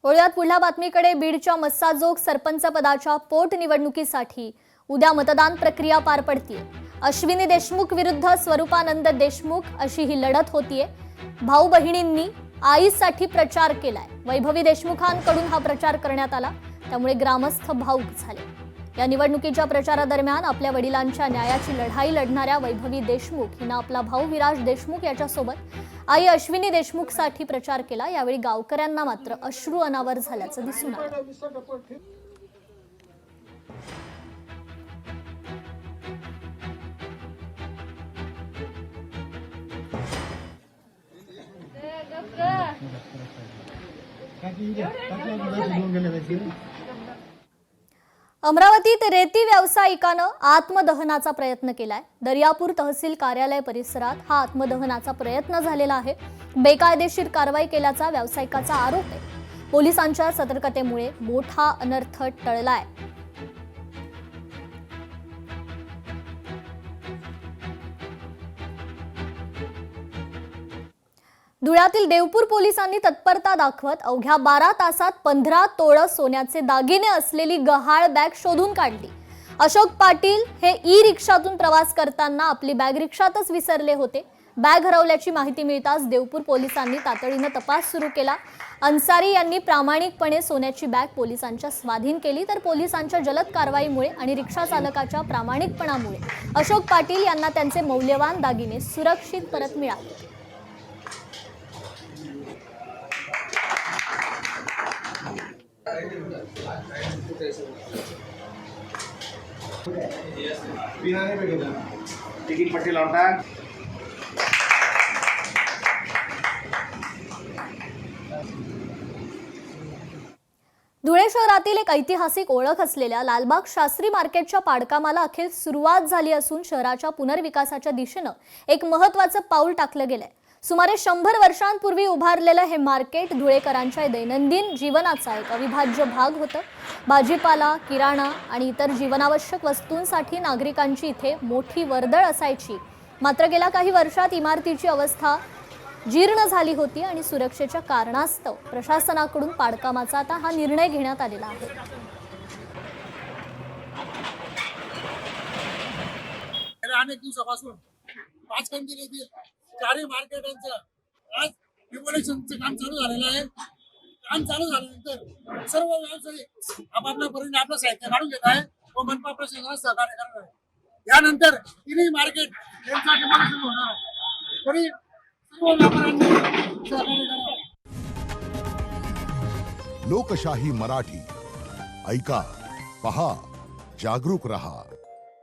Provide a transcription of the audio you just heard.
वळूयात पुढल्या बातमीकडे. बीडच्या मस्साजोग सरपंच पदाच्या पोटनिवडणुकीसाठी उद्या मतदान प्रक्रिया पार पडतीये. अश्विनी देशमुख विरुद्ध स्वरूपानंद देशमुख अशी ही लढत होतीये. भाऊ बहिणींनी आईसाठी प्रचार केलाय. वैभवी देशमुखांकडून हा प्रचार करण्यात आला, त्यामुळे ग्रामस्थ भावुक झाले. या निवडणुकीच्या प्रचारादरम्यान आपल्या वडिलांच्या न्यायाची लढाई लढणाऱ्या वैभवी देशमुख हिने आपला भाऊ विराज देशमुख याच्यासोबत आई अश्विनी देशमुखसाठी प्रचार केला. यावेळी गावकऱ्यांना मात्र अश्रू अनावर झाल्याचं दिसून आलं. अमरावतीत रेती व्यावसायिकानं आत्मदहनाचा प्रयत्न केलाय. दर्यापूर तहसील कार्यालय परिसरात हा आत्मदहनाचा प्रयत्न झालेला आहे. बेकायदेशीर कारवाई केल्याचा व्यावसायिकाचा आरोप आहे. पोलिसांच्या सतर्कतेमुळे मोठा अनर्थ टळलाय. धुळ्यातील देवपूर पोलिसांनी तत्परता दाखवत अवघ्या 12 तासात 15 तोळे सोन्याचे दागिने असलेली गहाळ बॅग शोधून काढली. अशोक पाटील हे ई रिक्षातून प्रवास करताना आपली बॅग रिक्षातच विसरले होते. बॅग हरवल्याची माहिती मिळताच देवपूर पोलिसांनी तातडीने तपास सुरू केला. अन्सारी यांनी प्रामाणिकपणे सोन्याची बॅग पोलिसांच्या स्वाधीन केली. तर पोलिसांच्या जलद कारवाईमुळे आणि रिक्षा चालकाच्या प्रामाणिकपणामुळे अशोक पाटील यांना त्यांचे मौल्यवान दागिने सुरक्षित परत मिळाले. तिकीट पट्टी लावता. धुळे शहरातील एक ऐतिहासिक ओळख असलेल्या लालबाग शास्त्री मार्केटच्या पाडकामाला अखेर सुरुवात झाली असून शहराच्या पुनर्विकासाच्या दिशेने एक महत्त्वाचं पाऊल टाकलं गेलंय. सुमारे 100 वर्षांपूर्वी उभारलेलं हे मार्केट धुळेकरांच्या दैनंदिन जीवनाचा एक अविभाज्य भाग होतं. भाजीपाला, किराणा आणि इतर जीवनावश्यक वस्तूंसाठी नागरिकांची इथे मोठी वर्दळ असायची. मात्र गेल्या काही वर्षात इमारतीची अवस्था जीर्ण झाली होती आणि सुरक्षेच्या कारणास्तव प्रशासनाकडून पाडकामाचा आता हा निर्णय घेण्यात आलेला आहे. अनेक दिवसापासून 5 कंपनीतील 4 मार्केटांचं आज डिमोलेशनचं काम चालू झालेलं आहे. काम चालू झाल्यानंतर सर्व व्यावसायिक आपापल्या परीने आपलं साहित्य काढून घेत आहे व मनपा प्रशासनाला सहकार्य करणार आहे. यानंतर 3 मार्केट यांचा डिमोलेशन होणार आहे. तरी सर्व व्यापाऱ्यांनी सहकार्य करावं. लोकशाही मराठी ऐका, पहा, जागरूक रहा.